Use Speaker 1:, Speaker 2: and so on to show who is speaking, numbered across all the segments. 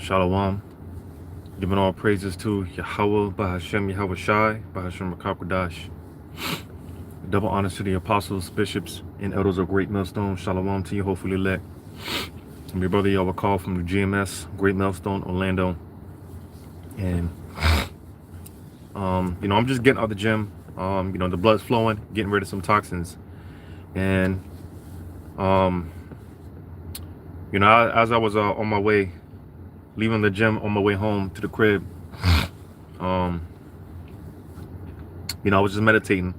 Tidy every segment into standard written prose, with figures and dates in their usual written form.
Speaker 1: Shalom. Giving all praises to Yahweh, Bahashem, Yahweh Shai, Bahashem Rakakwadash. Double honors to the apostles, bishops, and elders of Great Millstone. Shalom to you, hopefully elect. I'm your brother Yahweh Call from the GMS, Great Millstone, Orlando. And, I'm just getting out of the gym. The blood's flowing, getting rid of some toxins. And, as I was on my way, leaving the gym on my way home to the crib, I was just meditating.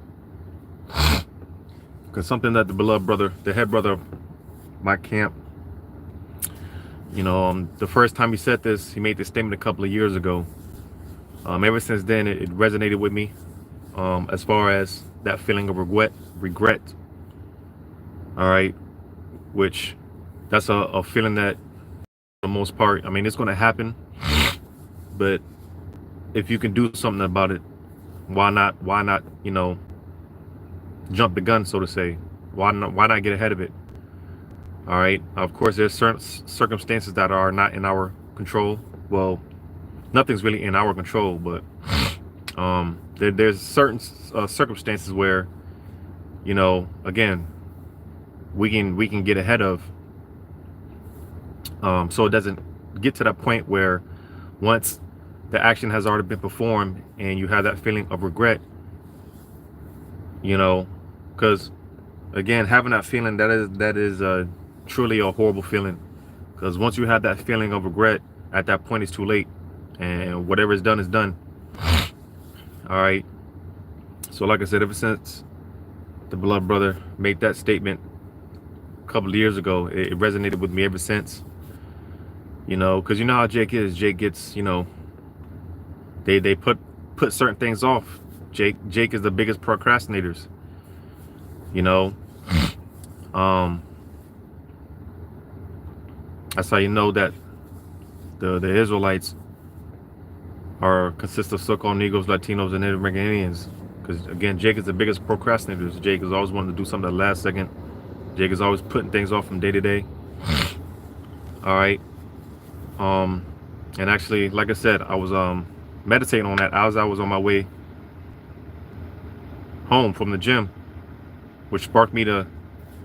Speaker 1: Because something that the beloved brother, the head brother of my camp, the first time he said this, he made this statement a couple of years ago. Ever since then, it resonated with me as far as that feeling of regret. All right, which that's a feeling that, for the most part, it's going to happen. But if you can do something about it, why not, jump the gun, so to say? Why not get ahead of it? All right. Of course, there's certain circumstances that are not in our control. Well, nothing's really in our control, but there's certain circumstances where, again, we can get ahead of, so it doesn't get to that point where once the action has already been performed and you have that feeling of regret, because again, having that feeling, that is truly a horrible feeling, because once you have that feeling of regret, at that point it's too late, and whatever is done is done. All right. So like I said, ever since the beloved brother made that statement a couple of years ago, it resonated with me ever since. Because you know how Jake is. Jake gets, they put certain things off. Jake is the biggest procrastinators. That's how you know that the Israelites consist of so-called Negroes, Latinos, and Native American Indians. Because again, Jake is the biggest procrastinators. Jake is always wanting to do something at the last second. Jake is always putting things off from day to day. All right. And actually, like I said, I was meditating on that as I was on my way home from the gym, which sparked me to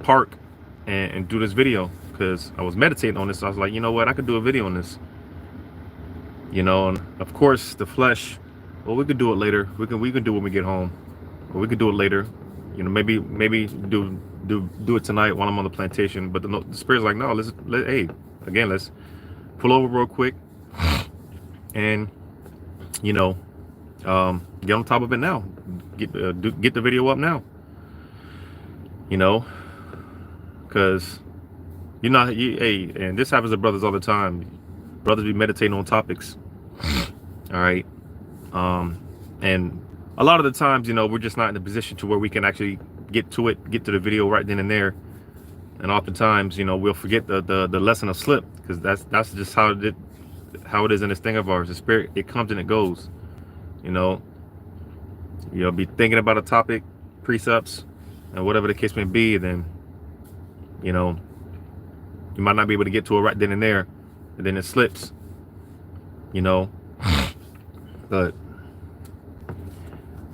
Speaker 1: park and do this video, because I was meditating on this. I was like, you know what, I could do a video on this. And of course the flesh, well, we could do it later. We can do it when we get home, or we could do it later. Maybe do it tonight while I'm on the plantation. But the spirit's like, no, let's pull over real quick and get on top of it now. Get the video up now. Because and this happens to brothers all the time. Brothers be meditating on topics. All right. And a lot of the times, we're just not in a position to where we can actually get to the video right then and there. And oftentimes, we'll forget the lesson of slip, because that's just how it is in this thing of ours. The spirit, it comes and it goes. You'll be thinking about a topic, precepts, and whatever the case may be, then you might not be able to get to it right then and there, and then it slips. But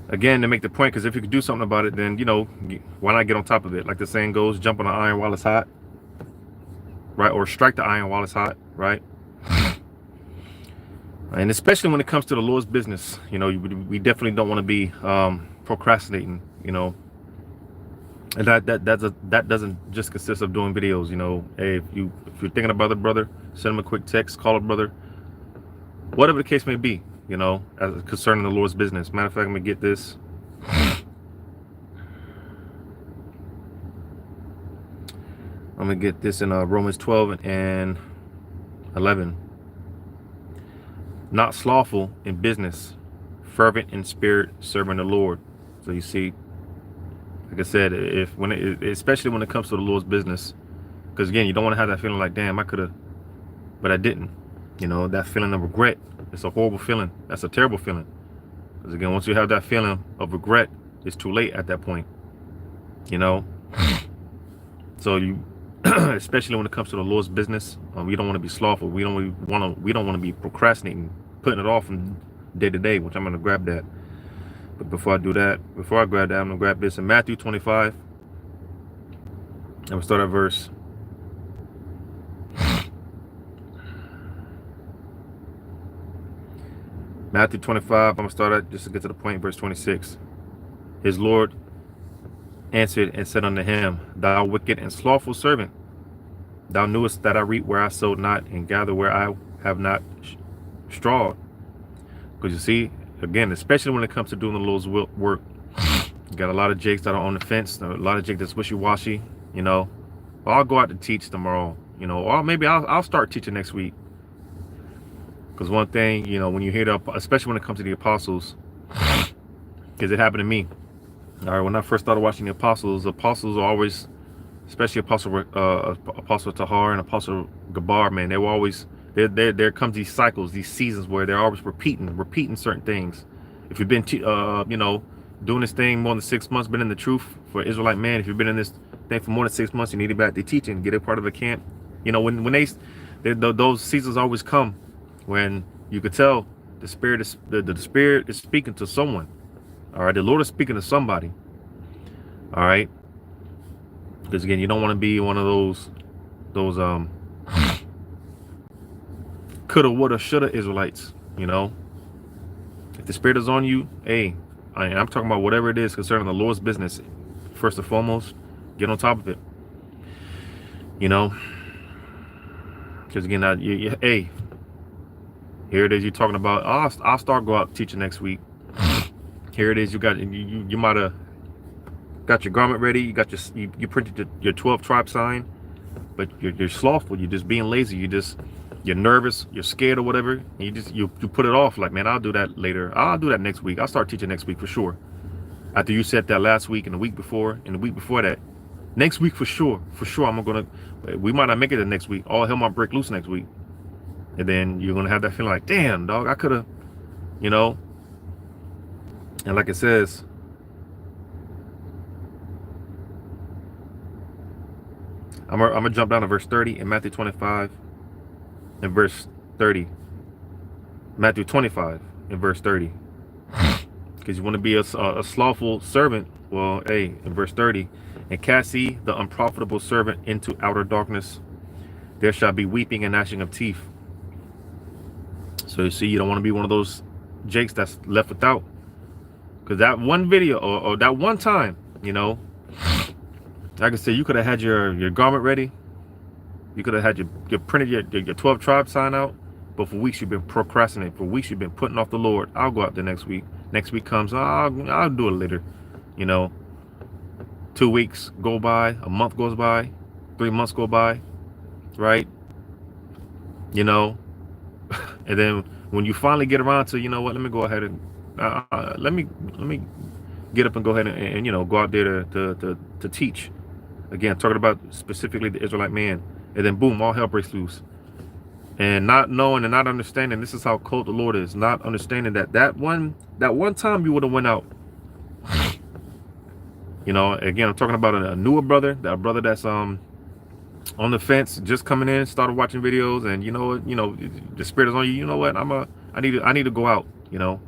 Speaker 1: again, to make the point, because if you could do something about it, then why not get on top of it? Like the saying goes, jump on the iron while it's hot, right? Or strike the iron while it's hot, right? And especially when it comes to the Lord's business, we definitely don't want to be procrastinating, and that doesn't just consist of doing videos. Hey, if you're thinking about a brother, send him a quick text, call a brother, whatever the case may be, as concerning the Lord's business. Matter of fact, I'm gonna get this. I'm gonna get this in Romans 12 and 11. Not slothful in business, fervent in spirit, serving the Lord. So you see, like I said, especially when it comes to the Lord's business, because again, you don't want to have that feeling like, damn, I could have, but I didn't. That feeling of regret. It's a horrible feeling. That's a terrible feeling. Because again, once you have that feeling of regret, it's too late at that point. So especially when it comes to the Lord's business. We don't want to be slothful. We don't want to be procrastinating, putting it off from day to day, which I'm going to grab that. But before I do that, before I grab that, I'm going to grab this in Matthew 25. I'm going to start at verse Matthew 25. I'm going to start at, just to get to the point, verse 26. His Lord answered and said unto him, Thou wicked and slothful servant, thou knewest that I reap where I sowed not, and gather where I have not strawed. Because you see, again, especially when it comes to doing the Lord's work, you got a lot of jakes that are on the fence, a lot of jakes that's wishy-washy, you know. Well, I'll go out to teach tomorrow, you know, or maybe I'll start teaching next week. Because one thing, you know, when you hear especially when it comes to the apostles, because it happened to me. All right, when I first started watching the apostles are always, especially Apostle Tahar and Apostle Gabar, man, they were always, there comes these cycles, these seasons where they're always repeating certain things. If you've been, you know, doing this thing more than 6 months, been in the truth for Israelite man, if you've been in this thing for more than 6 months, you need to be back to teaching, get a part of a camp. You know, when those seasons always come when you could tell the spirit is speaking to someone. All right, the Lord is speaking to somebody. All right, because again, you don't want to be one of those coulda, woulda, shoulda Israelites. You know, if the spirit is on you, hey, I'm talking about whatever it is concerning the Lord's business. First and foremost, get on top of it. You know, because again, hey, here it is. You're talking about. I'll start go out teaching next week. Here it is. You might have got your garment ready. You got you printed your 12 tribe sign, but you're slothful. You're just being lazy. You're nervous. You're scared or whatever. And you put it off. Like, man, I'll do that later. I'll do that next week. I'll start teaching next week for sure. After you said that last week and the week before and the week before that, next week for sure. We might not make it the next week. All hell might break loose next week, and then you're gonna have that feeling like, damn, dog, I could have, you know. And like it says, I'm gonna jump down to verse 30 in Matthew 25 and verse 30. Matthew 25 and verse 30. Because you want to be a slothful servant. Well, hey, in verse 30, and cast ye the unprofitable servant into outer darkness. There shall be weeping and gnashing of teeth. So you see, you don't want to be one of those jakes that's left without. Because that one video or that one time, you know, like I said, you could have had your garment ready. You could have had your printed your 12 tribe sign out. But for weeks you've been procrastinating. For weeks you've been putting off the Lord. I'll go out there next week. Next week comes, I'll do it later. You know, 2 weeks go by, a month goes by, 3 months go by, right? You know, and then when you finally get around to, you know what, let me go ahead and let me get up and go ahead and you know, go out there to teach. Again, talking about specifically the Israelite man, and then boom, all hell breaks loose. And not knowing and not understanding, this is how cold the Lord is. Not understanding that one time you would have went out. You know, again, I'm talking about a newer brother, that brother that's on the fence, just coming in, started watching videos, and you know, the spirit is on you. You know what? I need to go out. You know,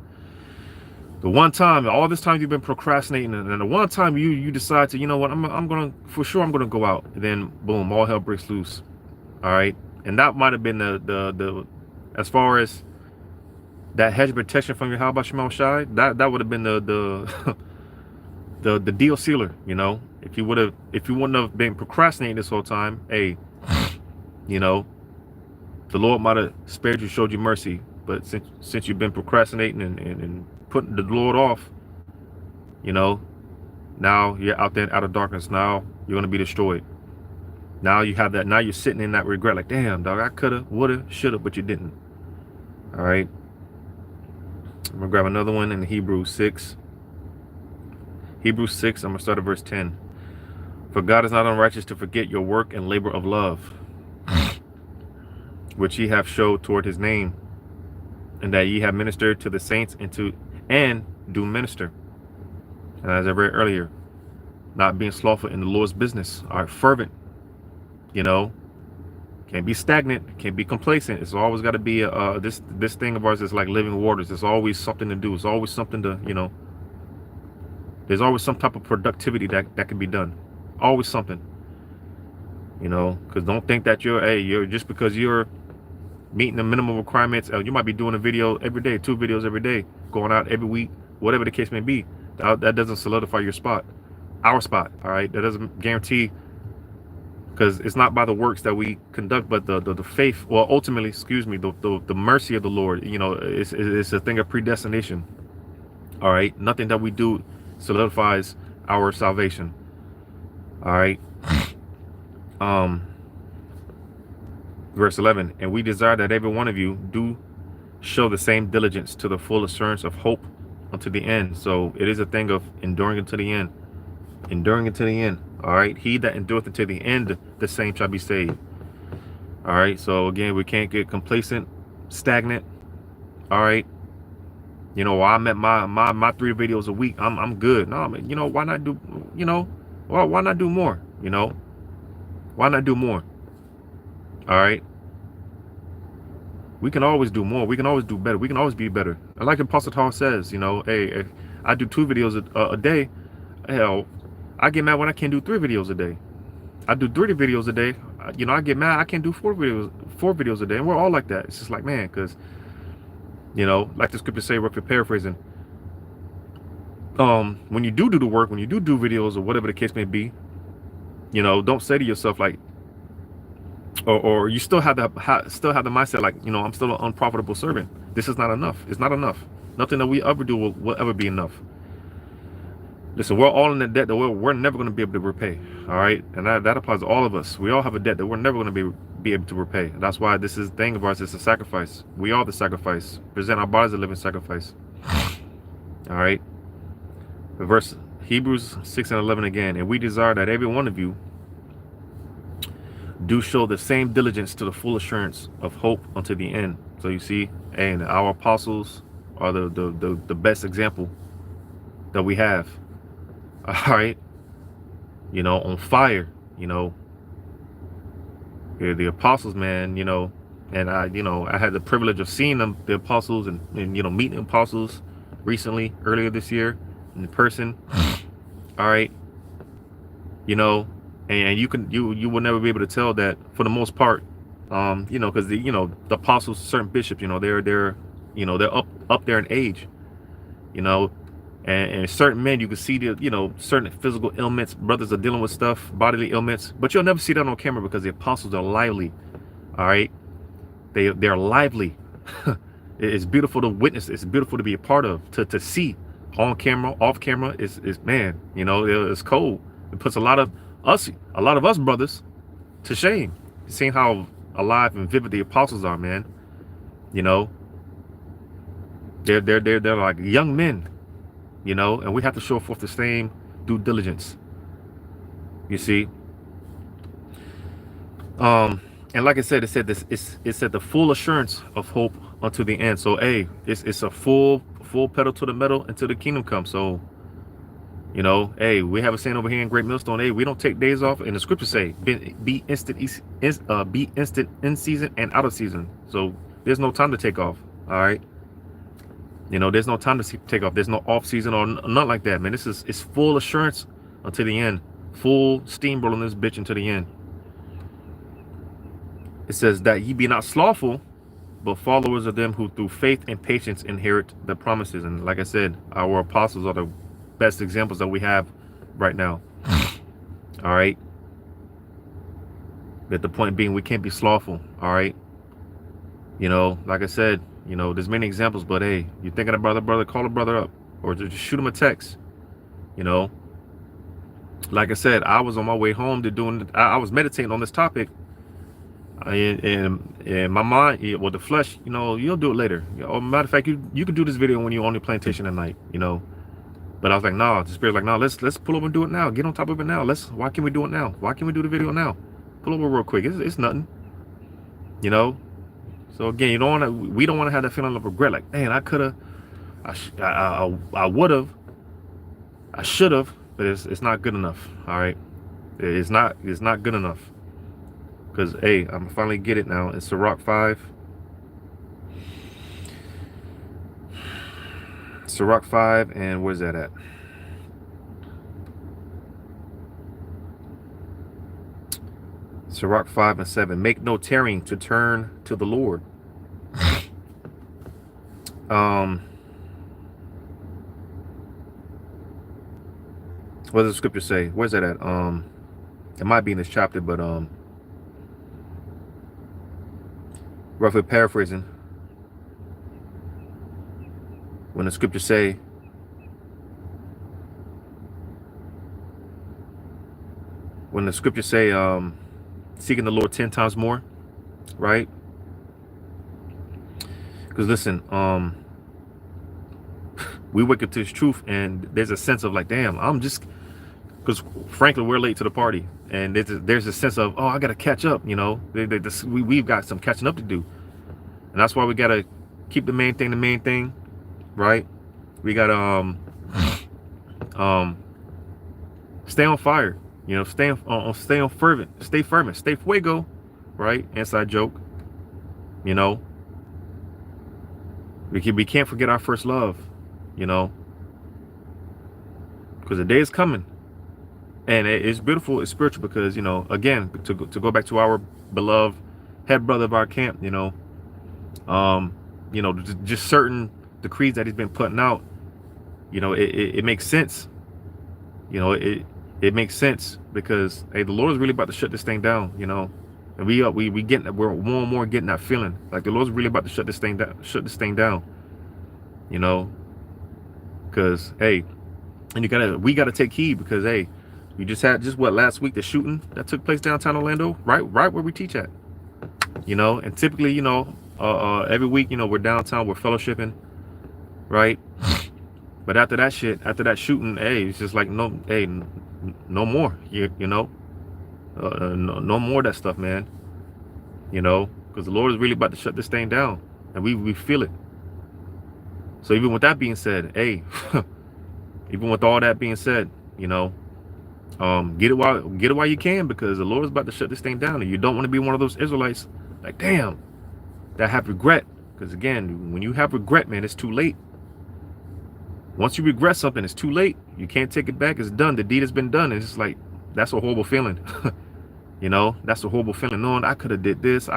Speaker 1: the one time, all this time you've been procrastinating, and the one time you decide to, you know what, I'm gonna go out, and then boom, all hell breaks loose. All right. And that might have been the as far as that hedge of protection from your how about Shemal Shai, that would have been the deal sealer, you know. If you wouldn't have been procrastinating this whole time, hey, you know, the Lord might have spared you, showed you mercy. But since you've been procrastinating and putting the Lord off, you know, now you're out there out of darkness. Now you're gonna be destroyed. Now you have that. Now you're sitting in that regret, like, damn, dog, I coulda, woulda, shoulda, but you didn't. All right. I'm gonna grab another one in Hebrews 6. Hebrews 6. I'm gonna start at verse 10. For God is not unrighteous to forget your work and labor of love, which ye have showed toward his name, and that ye have ministered to the saints and do minister. And as I read earlier, not being slothful in the Lord's business, are fervent. You know, can't be stagnant, can't be complacent. It's always got to be this thing of ours is like living waters. There's always something to do. It's always something to, you know, there's always some type of productivity that can be done. Always something. You know, because don't think that you're just because you're meeting the minimum requirements. You might be doing a video every day, 2 videos every day, going out every week, whatever the case may be. That doesn't solidify your spot, our spot. All right, that doesn't guarantee, because it's not by the works that we conduct, but the faith. Well, ultimately, excuse me, the mercy of the Lord. You know, it's a thing of predestination. All right, nothing that we do solidifies our salvation. All right. Verse 11, and we desire that every one of you do show the same diligence to the full assurance of hope unto the end. So it is a thing of enduring unto the end. Enduring unto the end. All right. He that endureth unto the end, the same shall be saved. All right. So again, we can't get complacent, stagnant. All right. You know, I'm at my 3 videos a week. I'm good. No, I mean, you know, why not do, you know, well, why not do more? You know, why not do more? All right. We can always do more. We can always do better. We can always be better. And like Apostle Paul says, you know, hey, if I do 2 videos a day, hell, I get mad when I can't do 3 videos a day. I do 30 videos a day. You know, I get mad I can't do 4 videos a day. And we're all like that. It's just like, man, because, you know, like the scripture say, roughly paraphrasing, when you do the work, when you do videos or whatever the case may be, you know, don't say to yourself like, or you still have the mindset like, you know, I'm still an unprofitable servant. This is not enough. It's not enough. Nothing that we ever do will ever be enough. Listen, we're all in a debt that we're never going to be able to repay. All right, and that applies to all of us. We all have a debt that we're never going to be able to repay. That's why this is thing of ours. It's a sacrifice. We are the sacrifice. Present our bodies a living sacrifice. All right. Verse Hebrews 6:11 again, and we desire that every one of you do show the same diligence to the full assurance of hope unto the end. So you see, and our apostles are the best example that we have. All right, you know, on fire. You know, the apostles, man. You know, and I had the privilege of seeing them, the apostles, and you know, meeting the apostles recently, earlier this year, in person. All right, you know. And you will never be able to tell that for the most part, you know, because the apostles, certain bishops, you know, they're you know, they're up there in age, you know, and certain men, you can see the, you know, certain physical ailments, brothers are dealing with stuff, bodily ailments, but you'll never see that on camera because the apostles are lively. All right, they're lively. It's beautiful to witness. It's beautiful to be a part of, to see on camera, off camera. Is man, you know, it's cold. It puts a lot of us brothers to shame, seeing how alive and vivid the apostles are, man. You know, they're like young men, you know, and we have to show forth the same due diligence. You see, and like I said, it said the full assurance of hope unto the end. So hey, it's a full pedal to the metal until the kingdom comes. So, you know, hey, we have a saying over here in Great Millstone. Hey, we don't take days off, and the scriptures say, "Be instant in season and out of season." So there's no time to take off. All right, you know, there's no time to take off. There's no off season or nothing like that, man. It's full assurance until the end, full steamrolling this bitch until the end. It says that ye be not slothful, but followers of them who through faith and patience inherit the promises. And like I said, our apostles are the best examples that we have right now. All right, but the point being, we can't be slothful. All right, you know, like I said, you know, there's many examples, but hey, you're thinking of brother, call a brother up or just shoot him a text. You know, like I said, I was on my way home to I was meditating on this topic, and my mind, well, the flesh, you know, you'll do it later. Or matter of fact, you can do this video when you're on your plantation at night, you know. But I was like, no, the spirit's like, no, let's pull over and do it now. Get on top of it now. Why can't we do it now? Why can't we do the video now? Pull over real quick. It's nothing, you know. So again, we don't want to have that feeling of regret. Like, man, I could have, I would have, I should have, but it's not good enough. All right, it's not good enough. Because, hey, I'm going to finally get it now. It's Sirach 5. Sirach 5, and where's that at? Sirach 5 and 7. Make no tarrying to turn to the Lord. What does the scripture say? Where's that at? It might be in this chapter, but roughly paraphrasing, when the scriptures say, seeking the Lord 10 times more, right? Because listen, we wake up to this truth, and there's a sense of like, damn, I'm just, because frankly, we're late to the party, and there's a sense of, oh, I gotta catch up, you know. We've got some catching up to do, and that's why we gotta keep the main thing, right? We gotta stay on fire, you know, stay on fervent, stay fervent, stay fuego, right? Inside joke, you know. We can't forget our first love, you know, because the day is coming, and it's beautiful, it's spiritual, because, you know, again, to go back to our beloved head brother of our camp, you know, just certain decrees that he's been putting out, you know, it makes sense, you know, it makes sense, because, hey, the Lord is really about to shut this thing down, you know, and we're more and more getting that feeling like the Lord's really about to shut this thing down, you know, because, hey, and we gotta take heed, because, hey, we just had last week, the shooting that took place downtown Orlando, right where we teach at, you know, and typically, you know, every week, you know, we're downtown, we're fellowshipping, right? But after that shooting, hey, it's just like, no, hey, no more, you know, no more of that stuff, man, you know, because the Lord is really about to shut this thing down, and we feel it. So even with that being said, hey, even with all that being said, you know, get it while you can, because the Lord is about to shut this thing down, and you don't want to be one of those Israelites like, damn, that have regret. Because again, when you have regret, man, it's too late. Once you regret something, it's too late. You can't take it back. It's done. The deed has been done. And it's just like, that's a horrible feeling. You know, that's a horrible feeling, knowing I could have did this,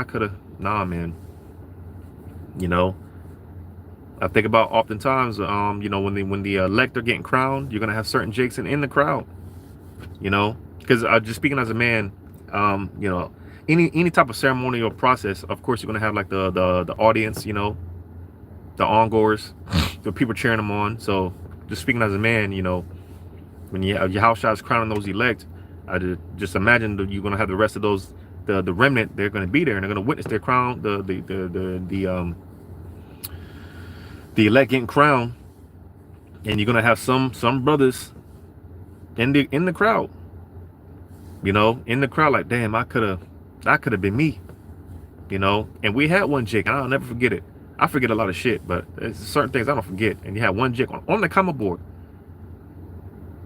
Speaker 1: nah, man. You know, I think about oftentimes, you know, when the elect are getting crowned, you're gonna have certain jakes in the crowd, you know, because just speaking as a man, you know, any type of ceremonial process, of course, you're gonna have like the audience, you know, the ongoers, the people cheering them on. So just speaking as a man, you know, when your house shot is crowning those elect, I just imagine that you're gonna have the rest of those, the remnant, they're gonna be there, and they're gonna witness their crown, the elect getting crowned, and you're gonna have some brothers in the crowd, you know, in the crowd, like, damn, I could have been me, you know. And we had one Jake, and I'll never forget it. I forget a lot of shit, but there's certain things I don't forget. And you had one Jake on the comment board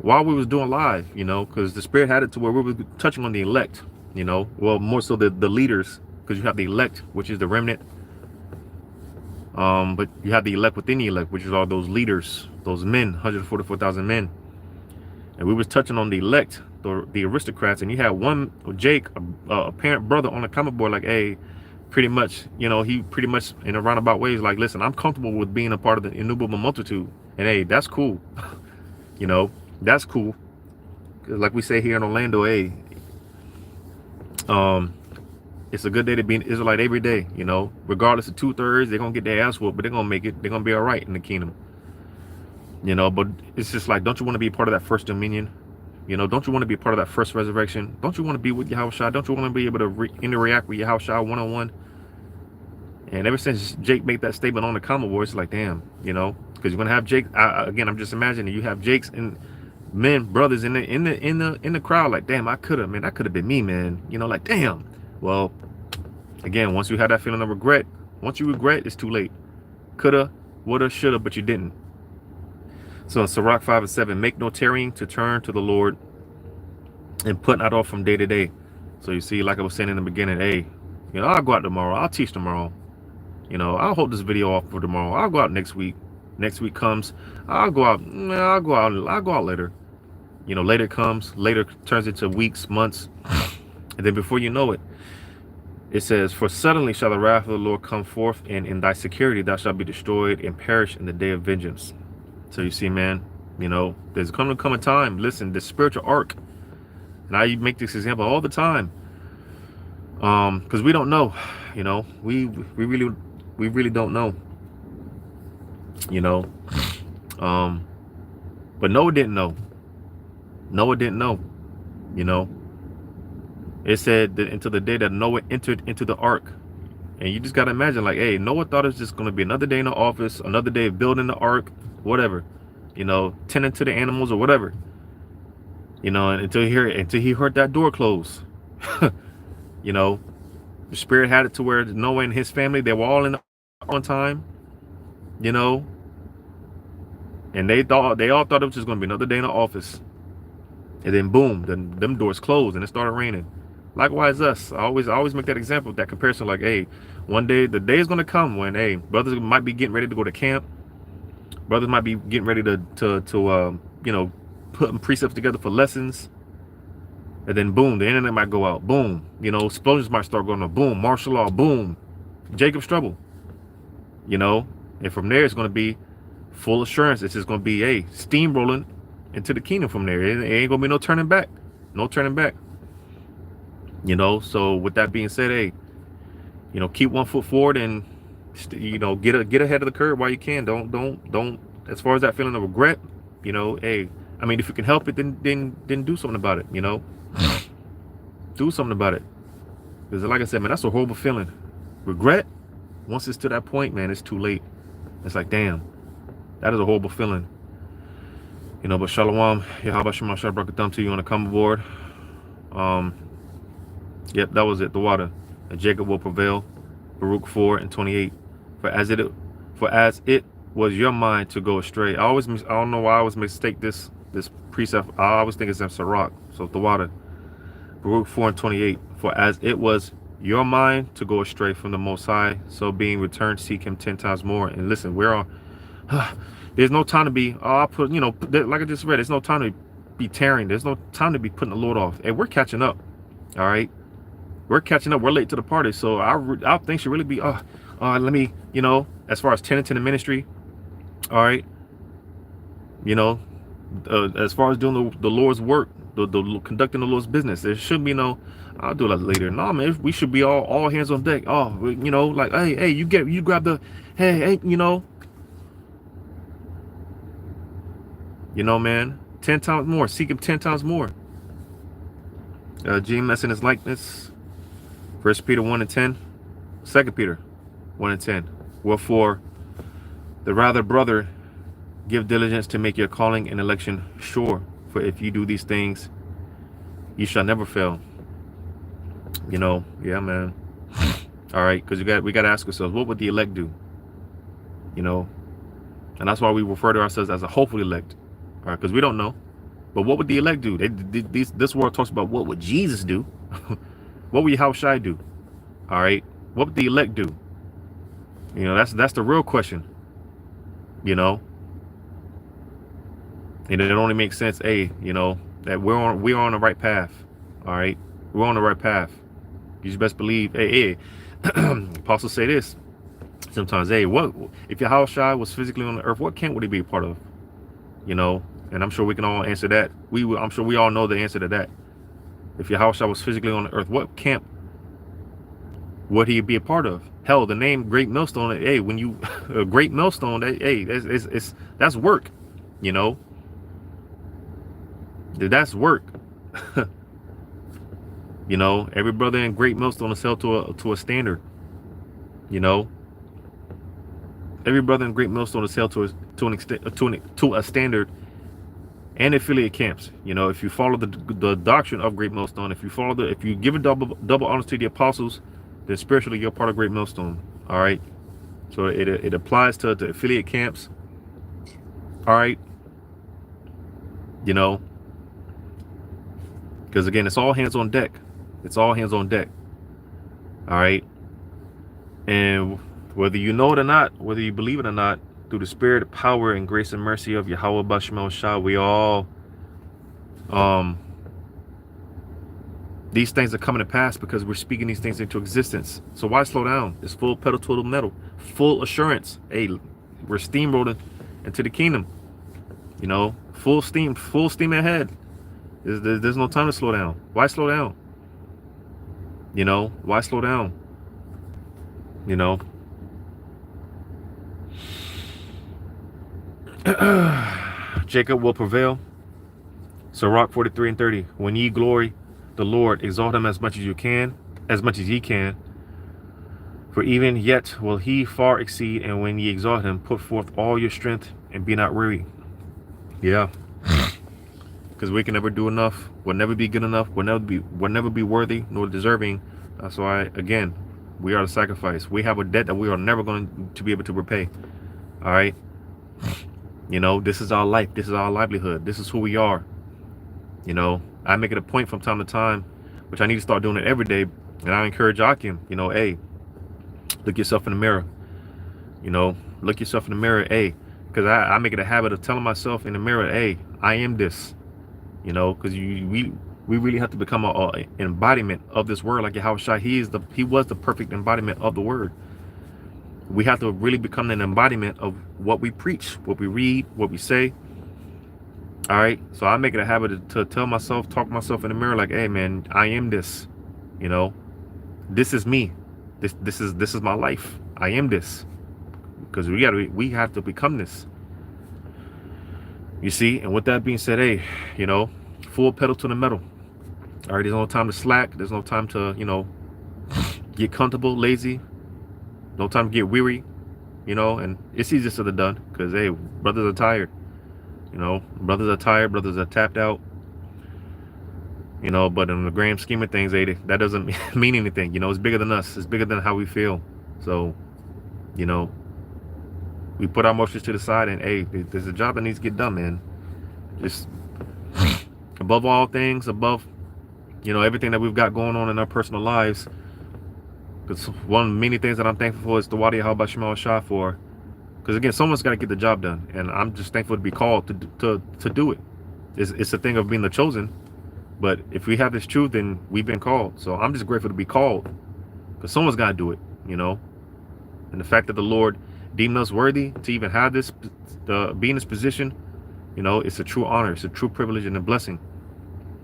Speaker 1: while we was doing live, you know, because the Spirit had it to where we were touching on the elect, you know, well, more so the leaders, because you have the elect, which is the remnant. But you have the elect within the elect, which is all those leaders, those men, 144,000 men. And we was touching on the elect, the aristocrats, and you had one Jake, a parent brother, on the comment board, like, hey, pretty much, you know, he pretty much in a roundabout way is like, listen, I'm comfortable with being a part of the innumerable multitude, and hey, that's cool. You know, that's cool. 'Cause like we say here in Orlando, hey, it's a good day to be an Israelite every day, you know, regardless of 2/3, they're gonna get their ass whooped, but they're gonna make it, they're gonna be all right in the kingdom, you know. But it's just like, don't you want to be part of that first dominion? You know, don't you want to be part of that first resurrection? Don't you want to be with Yahushua? Don't you want to be able to interact with Yahushua one-on-one? And ever since Jake made that statement on the comment board, it's like, damn, you know, because you're gonna have Jake. Again, I'm just imagining you have Jakes and men, brothers in the crowd, like, damn, I could have been me, man. You know, like, damn. Well, again, once you have that feeling of regret, once you regret, it's too late. Coulda, woulda, shoulda, but you didn't. So in Sirach 5 and 7, make no tarrying to turn to the Lord, and put not off from day to day. So you see, like I was saying in the beginning, hey, I'll go out tomorrow. I'll teach tomorrow. I'll hold this video off for tomorrow. I'll go out next week. Next week comes, I'll go out. I'll go out later. Later comes. Later turns into weeks, months, and then before you know it, it says, "For suddenly shall the wrath of the Lord come forth, and in thy security thou shalt be destroyed and perish in the day of vengeance." So you see, man, there's going to come a time. Listen, the spiritual arc, and I make this example all the time, because we don't know. We really don't know. But Noah didn't know. Noah didn't know. It said that until the day that Noah entered into the ark. And you just got to imagine, like, hey, Noah thought it was just going to be another day in the office, another day of building the ark, whatever, tending to the animals or whatever, and until he heard that door close. The Spirit had it to where Noah and his family, they were all in the on time, and they all thought it was just going to be another day in the office. And then boom, then them doors closed and it started raining. Likewise us. I always make that example, that comparison, like, hey, one day, the day is going to come when, hey, brothers might be getting ready to go to camp. Brothers might be getting ready to put precepts together for lessons. And then boom, the internet might go out. Boom, explosions might start going on. Boom, martial law. Boom, Jacob's trouble. And from there it's going to be full assurance. It's just going to be, hey, steamrolling into the kingdom from there. It ain't going to be no turning back. No turning back. So with that being said, hey, keep one foot forward and get ahead of the curve while you can. Don't as far as that feeling of regret, hey, I mean, if you can help it, then do something about it. Do something about it, because like I said, man, that's a horrible feeling. Regret, once it's to that point, man, it's too late. It's like, damn, that is a horrible feeling. But shalom, Yahweh Shema Shah Brakatham to you on the come aboard. Yep, that was it. The water. And Jacob will prevail. Baruch 4:28. For as it was your mind to go astray. I don't know why I always mistake this precept. I always think it's in Sirach. So the water. Baruch 4:28. For as it was your mind to go astray from the Most High, so being returned, seek Him 10 times more. And listen, we're on. There's no time to be. Like I just read. There's no time to be tearing. There's no time to be putting the Lord off. And we're catching up. All right. We're catching up. We're late to the party. So I think should really be, let me, as far as tending to the ministry. All right. As far as doing the Lord's work, the conducting the Lord's business, there should be no, I'll do that later. No, man, we should be all hands on deck. Oh, like, hey, you grab the, hey, man, 10 times more, seek Him 10 times more. GMS in His likeness. 1 Peter 1:10, 2 Peter 1:10. Wherefore, the rather, brother, give diligence to make your calling and election sure. For if you do these things, you shall never fail. Yeah, man. All right, because we got to ask ourselves, what would the elect do? And that's why we refer to ourselves as a hopeful elect. All right, because we don't know. But what would the elect do? This world talks about what would Jesus do. What would Yahushua do? All right. What would the elect do? That's the real question. And it only makes sense, that we're on the right path. All right. We're on the right path. You just best believe, hey, apostles say this sometimes, hey, what if Yahushua was physically on the earth, what camp would He be a part of? And I'm sure we can all answer that. I'm sure we all know the answer to that. If Yahushua was physically on the earth, what camp would He be a part of? Hell, the name Great Millstone, hey, when you a Great Millstone, hey, that's work, That's work. Every brother in Great Millstone is held to a standard. Every brother in Great Millstone is held to a standard. And affiliate camps, if you follow the doctrine of Great Millstone, if you give a double honors to the apostles, then spiritually you're part of Great Millstone. All right, so it applies to the affiliate camps. All right, because again, it's all hands on deck. It's all hands on deck. All right. And whether you know it or not, whether you believe it or not, through the spirit, power, and grace and mercy of Yahweh Bashmal Shah, we all these things are coming to pass because we're speaking these things into existence. So why slow down? It's full pedal to the metal, full assurance. Hey, we're steamrolling into the kingdom. You know, full steam ahead. There's no time to slow down. Why slow down? You know, why slow down? You know, Jacob will prevail. Sirach 43 and 30. When ye glory the Lord, exalt him as much as you can, as much as ye can. For even yet will he far exceed, and when ye exalt him, put forth all your strength and be not weary. Yeah. Because we can never do enough. We'll never be good enough. We'll never be worthy nor deserving. That's why, again, we are the sacrifice. We have a debt that we are never going to be able to repay. All right. You know, this is our life. This is our livelihood. This is who we are. You know, I make it a point from time to time, which I need to start doing it every day. And I encourage Akim, you know, hey, look yourself in the mirror. You know, look yourself in the mirror. Hey, because I make it a habit of telling myself in the mirror, hey, I am this. You know, because we really have to become an embodiment of this word, like Yahweh Shai. He was the perfect embodiment of the word. We have to really become an embodiment of what we preach, what we read, what we say. All right. So I make it a habit to tell myself, talk to myself in the mirror, like, hey man, I am this. You know, this is me. This is my life. I am this. Because we have to become this. You see, and with that being said, hey, you know, full pedal to the metal. All right, there's no time to slack. There's no time to, you know, get comfortable, lazy. No time to get weary, you know, and it's easier said than done because, hey, brothers are tired. You know, brothers are tired. Brothers are tapped out. You know, but in the grand scheme of things, hey, that doesn't mean anything. You know, it's bigger than us. It's bigger than how we feel. So, you know, we put our emotions to the side and, hey, there's a job that needs to get done, man. Just above all things, above, you know, everything that we've got going on in our personal lives. Because one of the many things that I'm thankful for is the Wadi Yahweh Shemal Shah for. Because again, someone's got to get the job done. And I'm just thankful to be called to do it. It's a thing of being the chosen. But if we have this truth, then we've been called. So I'm just grateful to be called. Because someone's got to do it, you know. And the fact that the Lord deemed us worthy to even have this, be in this position, you know, it's a true honor. It's a true privilege and a blessing.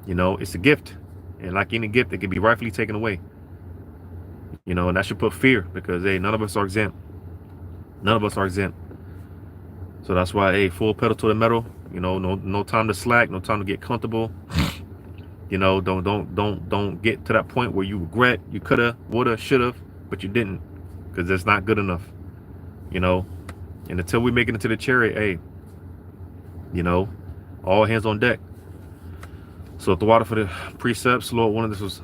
Speaker 1: You know, it's a gift. And like any gift, it can be rightfully taken away. You know, and that should put fear because, hey, none of us are exempt. None of us are exempt. So that's why, hey, full pedal to the metal. You know, no time to slack, no time to get comfortable. You know, don't get to that point where you regret you coulda, woulda, shoulda, but you didn't, because that's not good enough. You know, and until we make it into the chariot, hey, you know, all hands on deck. So the water for the precepts, Lord, one of this was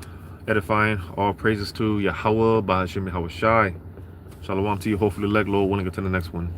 Speaker 1: edifying. All praises to Yahweh by Hashem Yahweh Shai. Shalom to you. Hopefully, leg, Lord willing, to the next one.